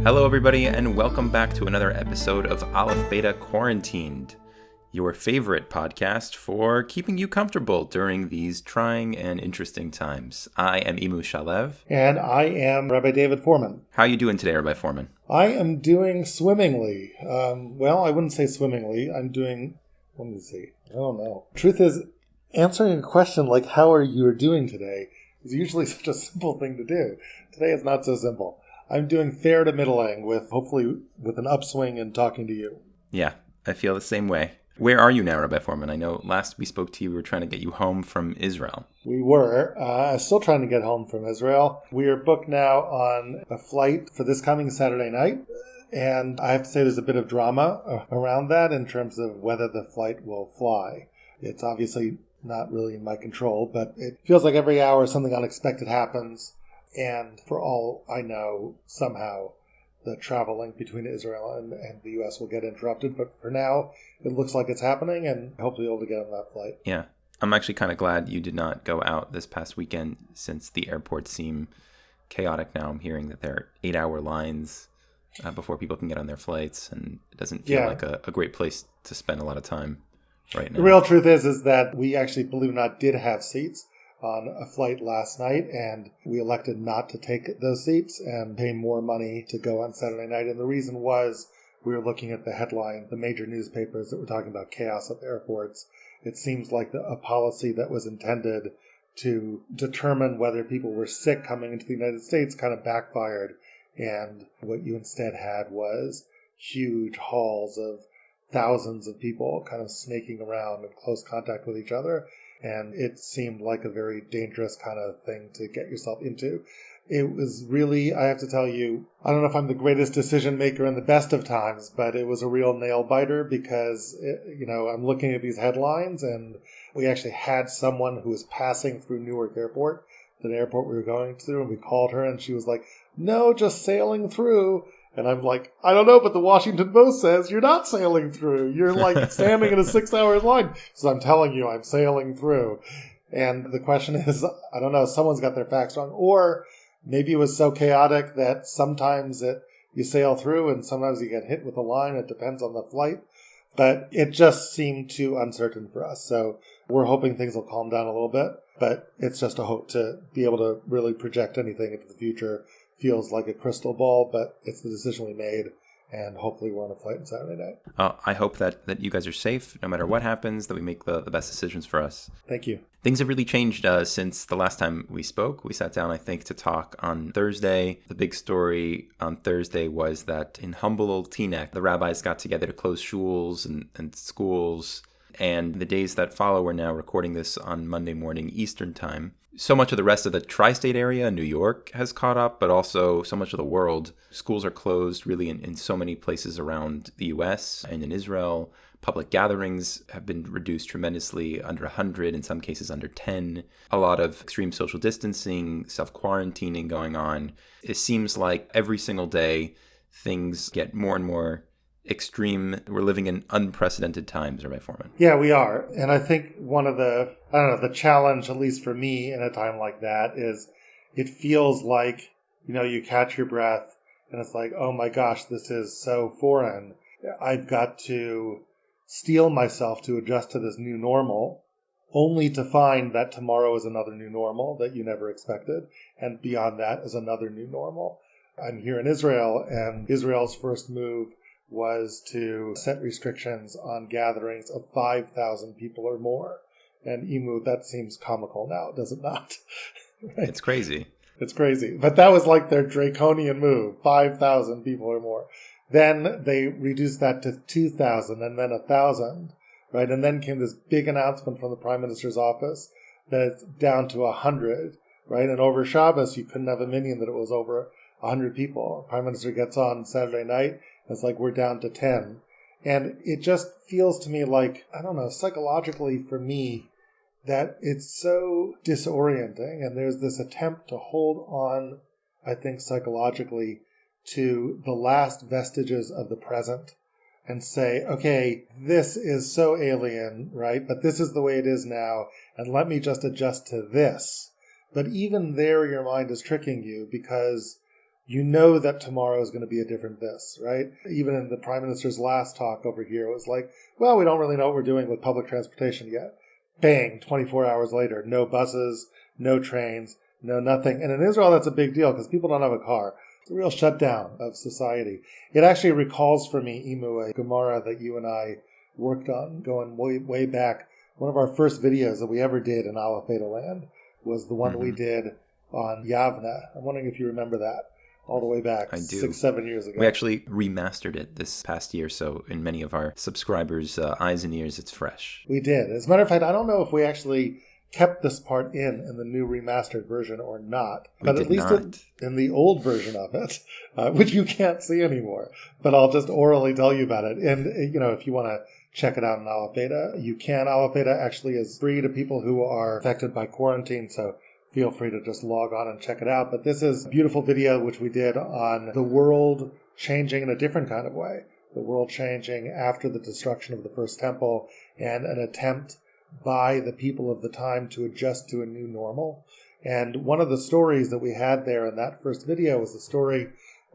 Hello, everybody, and welcome back to another episode of Aleph Beta Quarantined, your favorite podcast for keeping you comfortable during these trying and interesting times. I am Imu Shalev. And I am Rabbi David Fohrman. How are you doing today, Rabbi Fohrman? I am doing swimmingly. Well, I wouldn't say swimmingly. I'm doing, let me see. I don't know. Truth is, answering a question like how are you doing today is usually such a simple thing to do. Today it's not so simple. I'm doing fair to middling hopefully with an upswing in talking to you. Yeah, I feel the same way. Where are you now, Rabbi Fohrman? I know last we spoke to you, we were trying to get you home from Israel. We were. Still trying to get home from Israel. We are booked now on a flight for this coming Saturday night. And I have to say there's a bit of drama around that in terms of whether the flight will fly. It's obviously not really in my control, but it feels like every hour something unexpected happens. And for all I know, somehow the travel link between Israel and the U.S. will get interrupted. But for now, it looks like it's happening, and hopefully able to get on that flight. Yeah. I'm actually kind of glad you did not go out this past weekend since the airports seem chaotic now. I'm hearing that there are 8-hour lines before people can get on their flights, and it doesn't feel like a great place to spend a lot of time right now. The real truth is that we actually, believe it or not, did have seats on a flight last night, and we elected not to take those seats and pay more money to go on Saturday night. And the reason was we were looking at the headline, the major newspapers that were talking about chaos at the airports. It seems like a policy that was intended to determine whether people were sick coming into the United States kind of backfired. And what you instead had was huge halls of thousands of people kind of snaking around in close contact with each other. And it seemed like a very dangerous kind of thing to get yourself into. It was really, I have to tell you, I don't know if I'm the greatest decision maker in the best of times, but it was a real nail biter because, I'm looking at these headlines, and we actually had someone who was passing through Newark Airport, the airport we were going to, and we called her, and she was like, no, just sailing through. And I'm like, I don't know, but the Washington Post says you're not sailing through. You're like standing in a 6-hour line. So I'm telling you, I'm sailing through. And the question is, I don't know, someone's got their facts wrong. Or maybe it was so chaotic that sometimes you sail through and sometimes you get hit with a line. It depends on the flight. But it just seemed too uncertain for us. So we're hoping things will calm down a little bit. But it's just a hope to be able to really project anything into the future. Feels like a crystal ball, but it's the decision we made, and hopefully we're on a flight on Saturday night. I hope that you guys are safe, no matter what happens, that we make the best decisions for us. Thank you. Things have really changed since the last time we spoke. We sat down, I think, to talk on Thursday. The big story on Thursday was that in humble old Teaneck, the rabbis got together to close shuls and schools. And the days that follow, we're now recording this on Monday morning Eastern time. So much of the rest of the tri-state area, New York, has caught up, but also so much of the world. Schools are closed really in so many places around the U.S. and in Israel. Public gatherings have been reduced tremendously, under 100, in some cases under 10. A lot of extreme social distancing, self-quarantining going on. It seems like every single day things get more and more extreme. We're living in unprecedented times, Rabbi Fohrman. Yeah, we are. And I think one of the challenge, at least for me in a time like that, is it feels like, you catch your breath and it's like, oh my gosh, this is so foreign. I've got to steel myself to adjust to this new normal, only to find that tomorrow is another new normal that you never expected. And beyond that is another new normal. I'm here in Israel, and Israel's first move was to set restrictions on gatherings of 5,000 people or more. And Imu, that seems comical now, does it not? Right? It's crazy. It's crazy. But that was like their draconian move, 5,000 people or more. Then they reduced that to 2,000 and then 1,000, right? And then came this big announcement from the Prime Minister's office that it's down to 100, right? And over Shabbos, you couldn't have a minyan that it was over 100 people. Prime Minister gets on Saturday night, it's like we're down to 10. And it just feels to me like, I don't know, psychologically for me, that it's so disorienting. And there's this attempt to hold on, I think psychologically, to the last vestiges of the present and say, okay, this is so alien, right? But this is the way it is now. And let me just adjust to this. But even there, your mind is tricking you because you know that tomorrow is going to be a different this, right? Even in the Prime Minister's last talk over here, it was like, well, we don't really know what we're doing with public transportation yet. Bang, 24 hours later, no buses, no trains, no nothing. And in Israel, that's a big deal because people don't have a car. It's a real shutdown of society. It actually recalls for me, Imu, a Gemara that you and I worked on going way back. One of our first videos that we ever did in Aleph Beta land was the one we did on Yavna. I'm wondering if you remember that. All the way back, I do. 6-7 years ago. We actually remastered it this past year, so in many of our subscribers' eyes and ears, it's fresh. We did. As a matter of fact, I don't know if we actually kept this part in the new remastered version or not. But at least in the old version of it, which you can't see anymore. But I'll just orally tell you about it. And, if you want to check it out in Aleph Beta, you can. Aleph Beta actually is free to people who are affected by quarantine, so feel free to just log on and check it out. But this is a beautiful video which we did on the world changing in a different kind of way. The world changing after the destruction of the first temple and an attempt by the people of the time to adjust to a new normal. And one of the stories that we had there in that first video was the story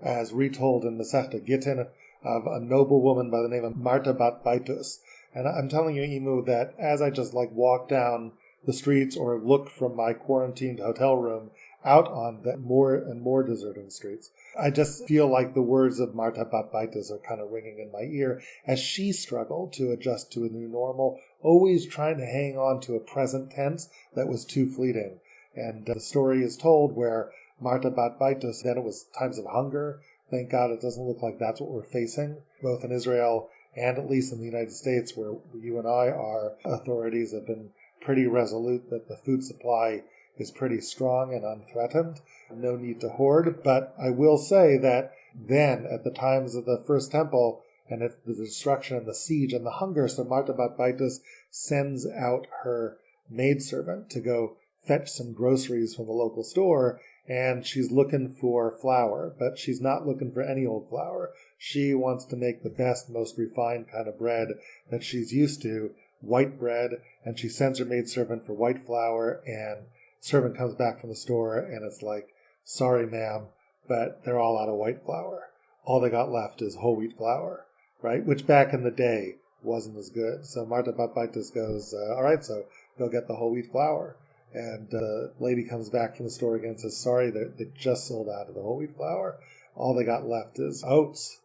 as retold in the Masechta Gittin of a noblewoman by the name of Marta Baitos. And I'm telling you, Imu, that as I just walk down the streets or look from my quarantined hotel room out on the more and more deserted streets, I just feel like the words of Marta Baitos are kind of ringing in my ear as she struggled to adjust to a new normal, always trying to hang on to a present tense that was too fleeting. And the story is told where Marta Baitos, then it was times of hunger. Thank God it doesn't look like that's what we're facing, both in Israel and at least in the United States, where you and I are. Authorities have been pretty resolute that the food supply is pretty strong and unthreatened. No need to hoard. But I will say that then, at the times of the first temple, and at the destruction and the siege and the hunger, so Marta Baitos sends out her maidservant to go fetch some groceries from the local store, and she's looking for flour, but she's not looking for any old flour. She wants to make the best, most refined kind of bread that she's used to, white bread, and she sends her maidservant for white flour, and servant comes back from the store, and it's like, sorry, ma'am, but they're all out of white flour. All they got left is whole wheat flour, right? Which back in the day wasn't as good. So Marta Baitos goes, all right, so go get the whole wheat flour. And the lady comes back from the store again and says, sorry, they just sold out of the whole wheat flour. All they got left is oats.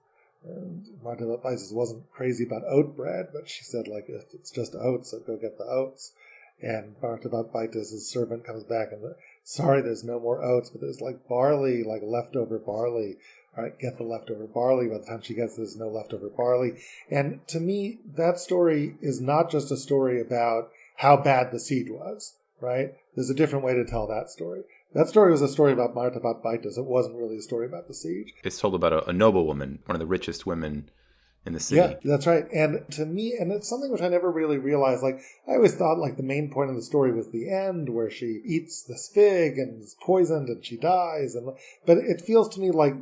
And Marta Baitos wasn't crazy about oat bread, but she said, if it's just oats, so go get the oats. And Marta Baitos' servant comes back and, sorry, there's no more oats, but there's barley, leftover barley. All right, get the leftover barley. By the time she gets there's no leftover barley. And to me, that story is not just a story about how bad the siege was, right? There's a different way to tell that story. That story was a story about Marta Baitos. It wasn't really a story about the siege. It's told about a noblewoman, one of the richest women in the city. Yeah, that's right. And to me, and it's something which I never really realized, I always thought the main point of the story was the end where she eats this fig and is poisoned and she dies. But it feels to me like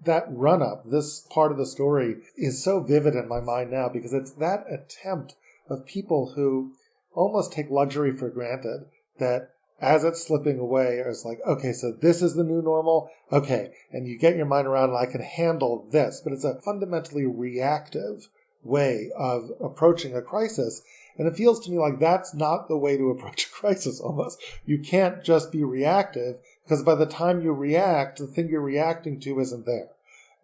that run-up, this part of the story, is so vivid in my mind now because it's that attempt of people who almost take luxury for granted that as it's slipping away, it's like, okay, so this is the new normal. Okay, and you get your mind around, and I can handle this. But it's a fundamentally reactive way of approaching a crisis. And it feels to me like that's not the way to approach a crisis almost. You can't just be reactive, because by the time you react, the thing you're reacting to isn't there.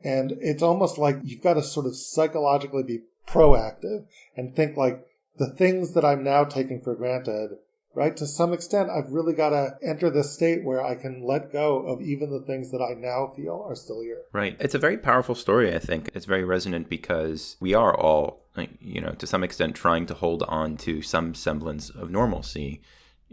And it's almost like you've got to sort of psychologically be proactive and think the things that I'm now taking for granted, right? To some extent, I've really got to enter this state where I can let go of even the things that I now feel are still here. Right. It's a very powerful story, I think. It's very resonant because we are all, to some extent trying to hold on to some semblance of normalcy.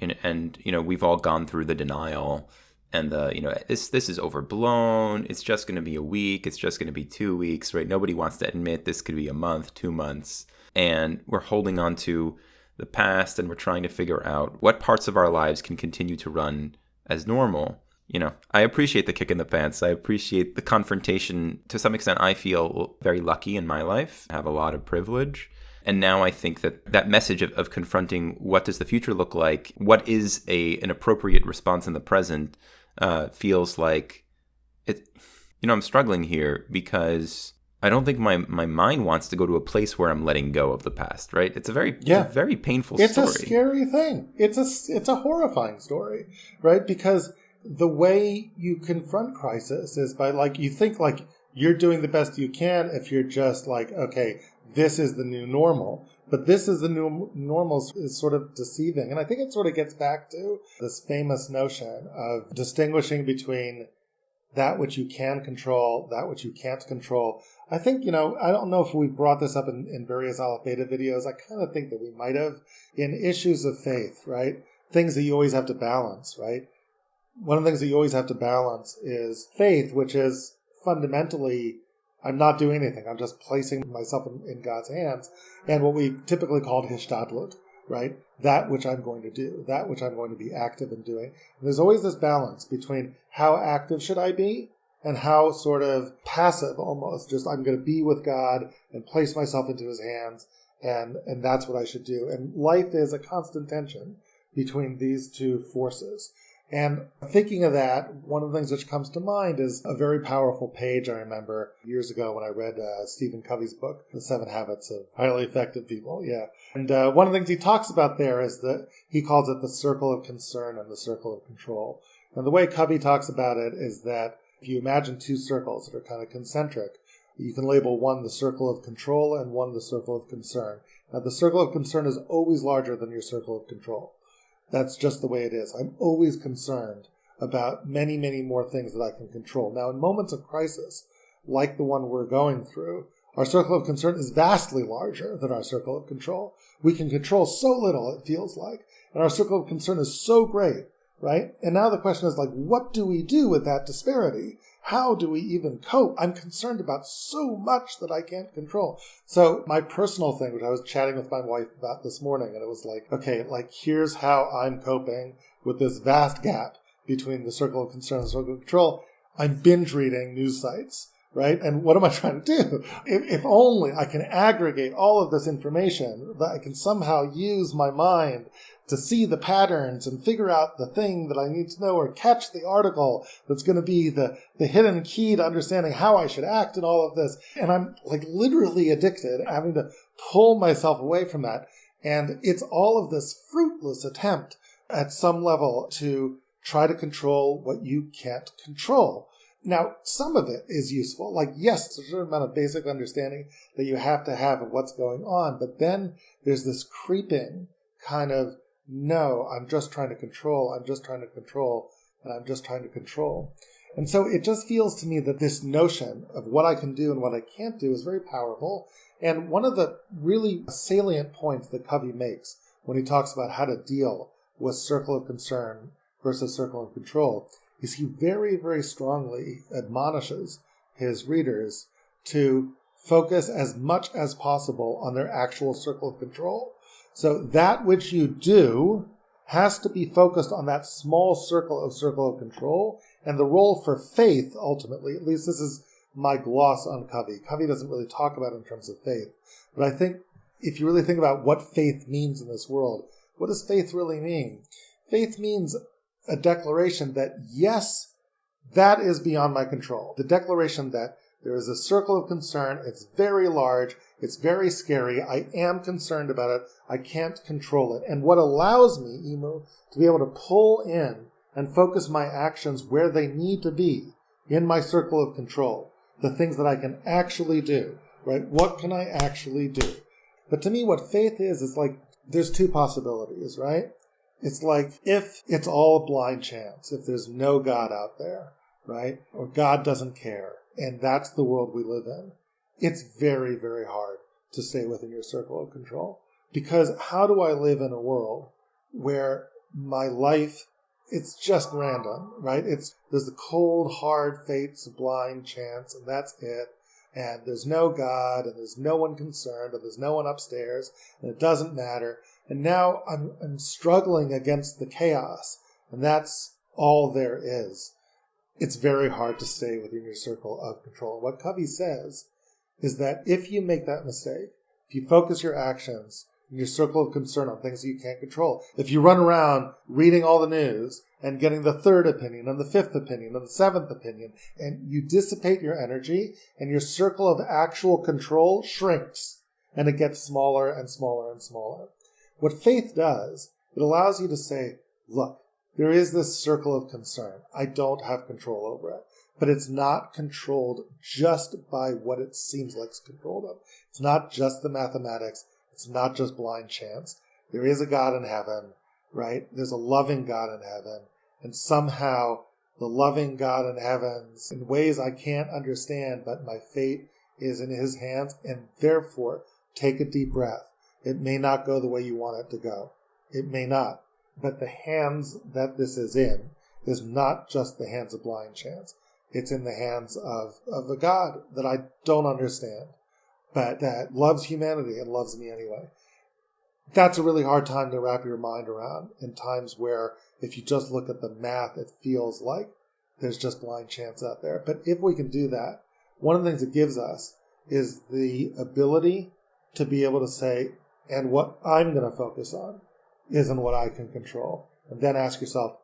And we've all gone through the denial and this is overblown. It's just going to be a week. It's just going to be 2 weeks, right? Nobody wants to admit this could be a month, 2 months. And we're holding on to the past and we're trying to figure out what parts of our lives can continue to run as normal. I appreciate the kick in the pants. I appreciate the confrontation. To some extent, I feel very lucky in my life. I have a lot of privilege. And now I think that message of confronting what does the future look like, what is an appropriate response in the present, feels like I'm struggling here because I don't think my mind wants to go to a place where I'm letting go of the past, right? It's a very painful story. It's a scary thing. It's a horrifying story, right? Because the way you confront crisis is by, like, you think like you're doing the best you can if you're just like, okay, this is the new normal. But this is the new normal is sort of deceiving. And I think it sort of gets back to this famous notion of distinguishing between that which you can control, that which you can't control. I think, I don't know if we brought this up in various Aleph Beta videos. I kind of think that we might have in issues of faith, right? Things that you always have to balance, right? One of the things that you always have to balance is faith, which is fundamentally, I'm not doing anything. I'm just placing myself in God's hands. And what we typically call hishtadlut, right? That which I'm going to do, that which I'm going to be active in doing. And there's always this balance between how active should I be and how sort of passive almost. Just I'm going to be with God and place myself into his hands, and that's what I should do. And life is a constant tension between these two forces. And thinking of that, one of the things which comes to mind is a very powerful page I remember years ago when I read Stephen Covey's book, The 7 Habits of Highly Effective People. Yeah. And one of the things he talks about there is that he calls it the circle of concern and the circle of control. And the way Covey talks about it is that if you imagine two circles that are kind of concentric, you can label one the circle of control and one the circle of concern. Now, the circle of concern is always larger than your circle of control. That's just the way it is. I'm always concerned about many, many more things that I can control. Now, in moments of crisis, like the one we're going through, our circle of concern is vastly larger than our circle of control. We can control so little, it feels like, and our circle of concern is so great, right? And now the question is, like, what do we do with that disparity? How do we even cope? I'm concerned about so much that I can't control. So my personal thing, which I was chatting with my wife about this morning, and it was like, okay, like, here's how I'm coping with this vast gap between the circle of concern and the circle of control. I'm binge reading news sites, right? And what am I trying to do? If only I can aggregate all of this information, that I can somehow use my mind to see the patterns and figure out the thing that I need to know, or catch the article that's going to be the hidden key to understanding how I should act in all of this. And I'm like literally addicted, having to pull myself away from that. And it's all of this fruitless attempt at some level to try to control what you can't control. Now, some of it is useful. Like, yes, there's a certain amount of basic understanding that you have to have of what's going on. But then there's this creeping kind of, no, I'm just trying to control, I'm just trying to control, and I'm just trying to control. And so it just feels to me that this notion of what I can do and what I can't do is very powerful. And one of the really salient points that Covey makes when he talks about how to deal with circle of concern versus circle of control is he very, very strongly admonishes his readers to focus as much as possible on their actual circle of control. So that which you do has to be focused on that small circle of control. And the role for faith, ultimately, at least this is my gloss on Covey. Covey doesn't really talk about it in terms of faith. But I think if you really think about what faith means in this world, what does faith really mean? Faith means a declaration that, yes, that is beyond my control. The declaration that there is a circle of concern, it's very large, it's very scary, I am concerned about it, I can't control it. And what allows me, Emu, to be able to pull in and focus my actions where they need to be in my circle of control, the things that I can actually do, right? What can I actually do? But to me, what faith is like, there's two possibilities, right? It's like, if it's all a blind chance, if there's no God out there, right? Or God doesn't care, and that's the world we live in, it's very, very hard to stay within your circle of control. Because how do I live in a world where my life, it's just random, right? There's the cold, hard fates, blind chance, and that's it. And there's no God, and there's no one concerned, and there's no one upstairs, and it doesn't matter. And now I'm struggling against the chaos, and that's all there is. It's very hard to stay within your circle of control. And what Covey says is that if you make that mistake, if you focus your actions and your circle of concern on things that you can't control. If you run around reading all the news and getting the third opinion and the fifth opinion and the seventh opinion, and you dissipate your energy and your circle of actual control shrinks and it gets smaller and smaller and smaller. What faith does, it allows you to say, look, there is this circle of concern. I don't have control over it. But it's not controlled just by what it seems like it's controlled of. It's not just the mathematics. It's not just blind chance. There is a God in heaven, right? There's a loving God in heaven. And somehow the loving God in heaven, in ways I can't understand, but my fate is in his hands. And therefore, take a deep breath. It may not go the way you want it to go. It may not. But the hands that this is in is not just the hands of blind chance. It's in the hands of a God that I don't understand, but that loves humanity and loves me anyway. That's a really hard time to wrap your mind around in times where if you just look at the math, it feels like there's just blind chance out there. But if we can do that, one of the things it gives us is the ability to be able to say, and what I'm going to focus on isn't what I can control. And then ask yourself,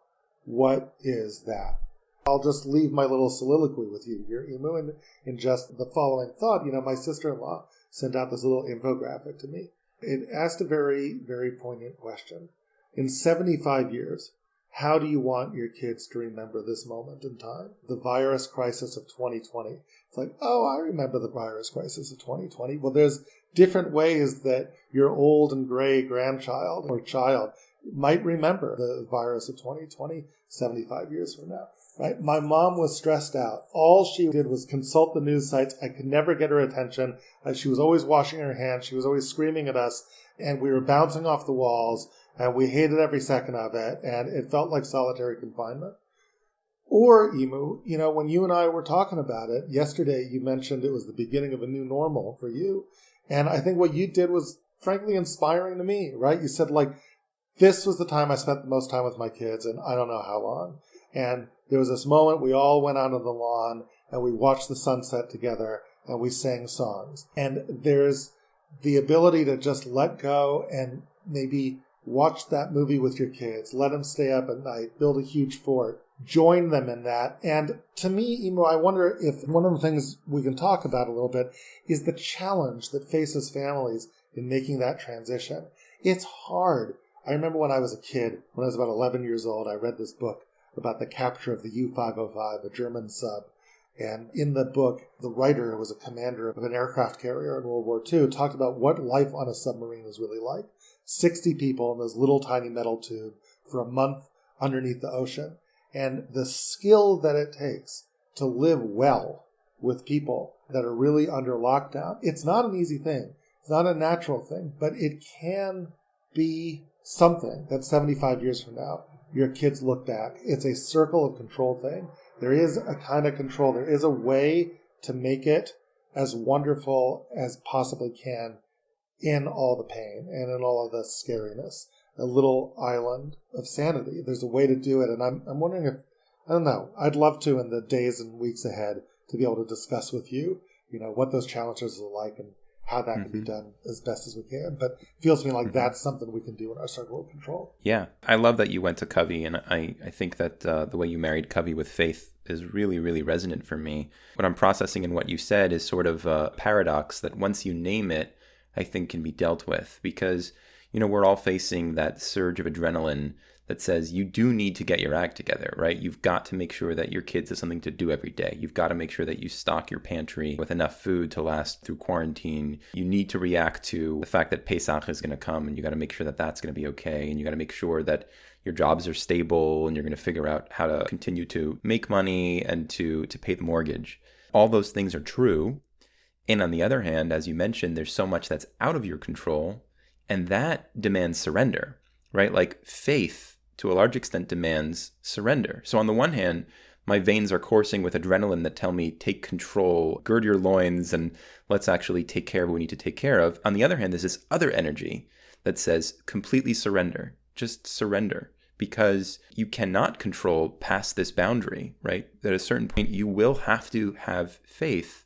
what is that? I'll just leave my little soliloquy with you here, Emu, in just the following thought. My sister-in-law sent out this little infographic to me. It asked a very, very poignant question. In 75 years, how do you want your kids to remember this moment in time? The virus crisis of 2020. It's like, oh, I remember the virus crisis of 2020. Well, there's different ways that your old and gray grandchild or child might remember the virus of 2020 75 years from now. Right? My mom was stressed out. All she did was consult the news sites. I could never get her attention. She was always washing her hands. She was always screaming at us, and we were bouncing off the walls, and we hated every second of it, and it felt like solitary confinement. Or, Emu, when you and I were talking about it, yesterday you mentioned it was the beginning of a new normal for you, and I think what you did was frankly inspiring to me, right? You said, this was the time I spent the most time with my kids, and I don't know how long. And there was this moment we all went out on the lawn and we watched the sunset together and we sang songs. And there's the ability to just let go and maybe watch that movie with your kids. Let them stay up at night, build a huge fort, join them in that. And to me, Emo, I wonder if one of the things we can talk about a little bit is the challenge that faces families in making that transition. It's hard. I remember when I was a kid, when I was about 11 years old, I read this book about the capture of the U-505, a German sub. And in the book, the writer, who was a commander of an aircraft carrier in World War II, talked about what life on a submarine was really like. 60 people in this little tiny metal tube for a month underneath the ocean. And the skill that it takes to live well with people that are really under lockdown, it's not an easy thing. It's not a natural thing, but it can be something that 75 years from now, your kids look back. It's a circle of control thing. There is a kind of control. There is a way to make it as wonderful as possibly can in all the pain and in all of the scariness. A little island of sanity. There's a way to do it. And I'm wondering if, I don't know, I'd love to in the days and weeks ahead to be able to discuss with you, what those challenges are like and how that can be done as best as we can. But it feels to me like that's something we can do in our circle of control. Yeah. I love that you went to Covey, and I think that the way you married Covey with faith is really, really resonant for me. What I'm processing in what you said is sort of a paradox that once you name it, I think can be dealt with. Because, we're all facing that surge of adrenaline that says you do need to get your act together, right? You've got to make sure that your kids have something to do every day. You've got to make sure that you stock your pantry with enough food to last through quarantine. You need to react to the fact that Pesach is going to come, and you got to make sure that that's going to be okay. And you got to make sure that your jobs are stable, and you're going to figure out how to continue to make money and to pay the mortgage. All those things are true. And on the other hand, as you mentioned, there's so much that's out of your control, and that demands surrender, right? Like faith, to a large extent, demands surrender. So on the one hand, my veins are coursing with adrenaline that tell me, take control, gird your loins, and let's actually take care of what we need to take care of. On the other hand, there's this other energy that says, completely surrender. Just surrender. Because you cannot control past this boundary, right? At a certain point, you will have to have faith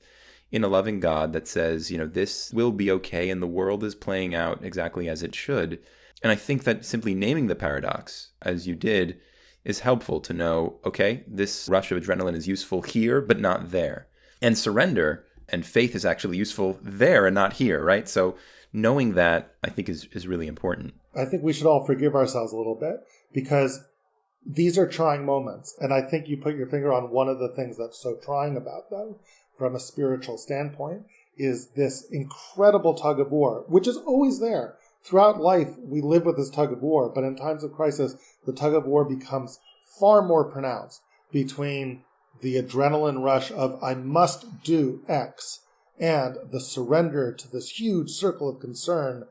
in a loving God that says, this will be okay and the world is playing out exactly as it should. And I think that simply naming the paradox, as you did, is helpful to know, okay, this rush of adrenaline is useful here, but not there. And surrender and faith is actually useful there and not here, right? So knowing that, I think, is really important. I think we should all forgive ourselves a little bit because these are trying moments. And I think you put your finger on one of the things that's so trying about them from a spiritual standpoint is this incredible tug of war, which is always there. Throughout life, we live with this tug of war, but in times of crisis, the tug of war becomes far more pronounced between the adrenaline rush of I must do X and the surrender to this huge circle of concern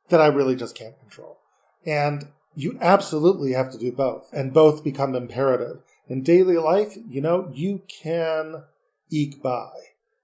that I really just can't control. And you absolutely have to do both, and both become imperative. In daily life, you can eke by.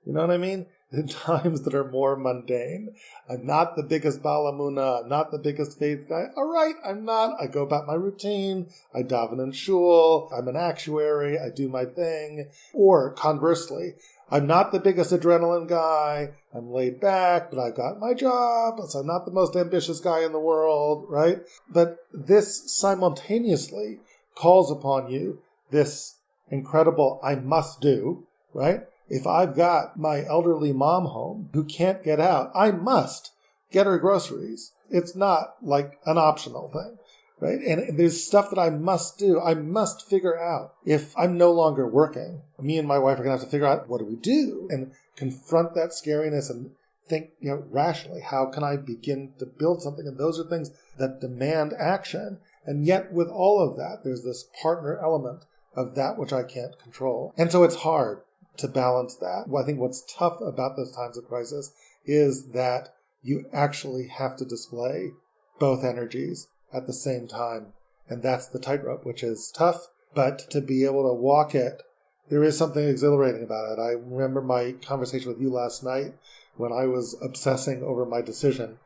You know what I mean? In times that are more mundane. I'm not the biggest balamuna, I'm not the biggest faith guy. All right, I'm not. I go about my routine. I daven in shul. I'm an actuary. I do my thing. Or conversely, I'm not the biggest adrenaline guy. I'm laid back, but I've got my job. So I'm not the most ambitious guy in the world, right? But this simultaneously calls upon you this incredible I must do, right? If I've got my elderly mom home who can't get out, I must get her groceries. It's not like an optional thing, right? And there's stuff that I must do. I must figure out if I'm no longer working. Me and my wife are going to have to figure out what do we do and confront that scariness and think, rationally, how can I begin to build something? And those are things that demand action. And yet with all of that, there's this partner element of that which I can't control. And so it's hard to balance that. I think what's tough about those times of crisis is that you actually have to display both energies at the same time. And that's the tightrope, which is tough, but to be able to walk it, there is something exhilarating about it. I remember my conversation with you last night when I was obsessing over my decision.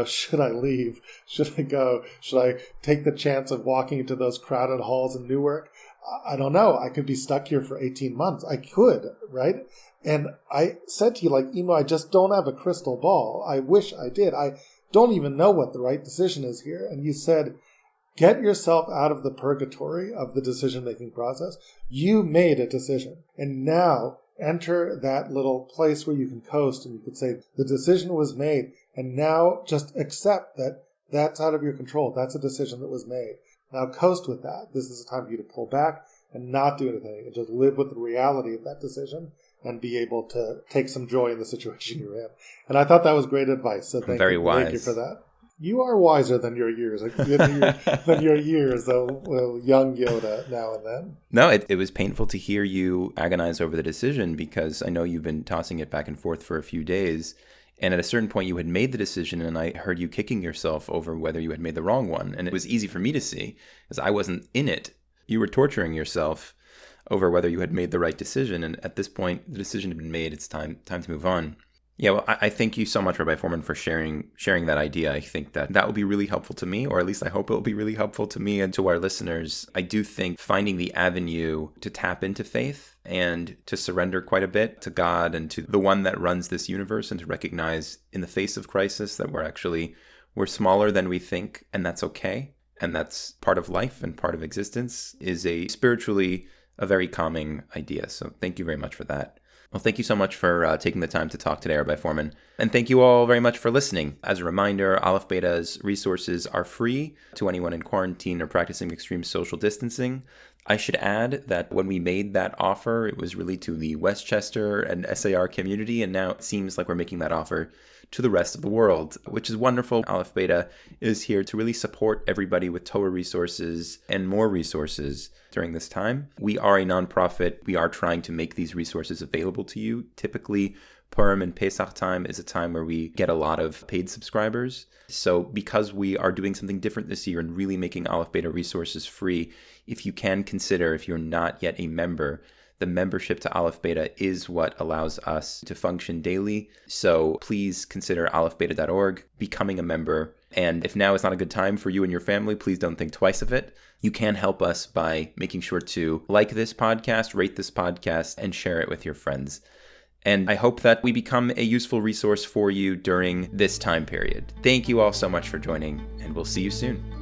Should I leave? Should I go? Should I take the chance of walking into those crowded halls in Newark? I don't know. I could be stuck here for 18 months. I could, right? And I said to you, Emo, I just don't have a crystal ball. I wish I did. I don't even know what the right decision is here. And you said, get yourself out of the purgatory of the decision-making process. You made a decision. And now enter that little place where you can coast and you could say, the decision was made. And now just accept that that's out of your control. That's a decision that was made. Now coast with that. This is a time for you to pull back and not do anything and just live with the reality of that decision and be able to take some joy in the situation you're in. And I thought that was great advice. So thank you for that. You are wiser than your years, though, young Yoda now and then. No, it was painful to hear you agonize over the decision because I know you've been tossing it back and forth for a few days. And at a certain point, you had made the decision, and I heard you kicking yourself over whether you had made the wrong one. And it was easy for me to see, because I wasn't in it. You were torturing yourself over whether you had made the right decision. And at this point, the decision had been made. It's time to move on. Yeah, well, I thank you so much, Rabbi Fohrman, for sharing that idea. I think that will be really helpful to me, or at least I hope it will be really helpful to me and to our listeners. I do think finding the avenue to tap into faith and to surrender quite a bit to God and to the one that runs this universe, and to recognize in the face of crisis that we're smaller than we think, and that's okay. And that's part of life and part of existence, is spiritually a very calming idea. So thank you very much for that. Well, thank you so much for taking the time to talk today, Rabbi Fohrman. And thank you all very much for listening. As a reminder, Aleph Beta's resources are free to anyone in quarantine or practicing extreme social distancing. I should add that when we made that offer, it was really to the Westchester and SAR community, and now it seems like we're making that offer to the rest of the world, which is wonderful. Aleph Beta is here to really support everybody with Torah resources and more resources during this time. We are a nonprofit. We are trying to make these resources available to you. Typically, Purim and Pesach time is a time where we get a lot of paid subscribers. So because we are doing something different this year and really making Aleph Beta resources free, if you can consider, if you're not yet a member, the membership to Aleph Beta is what allows us to function daily. So please consider alephbeta.org, becoming a member. And if now is not a good time for you and your family, please don't think twice of it. You can help us by making sure to like this podcast, rate this podcast, and share it with your friends. And I hope that we become a useful resource for you during this time period. Thank you all so much for joining, and we'll see you soon.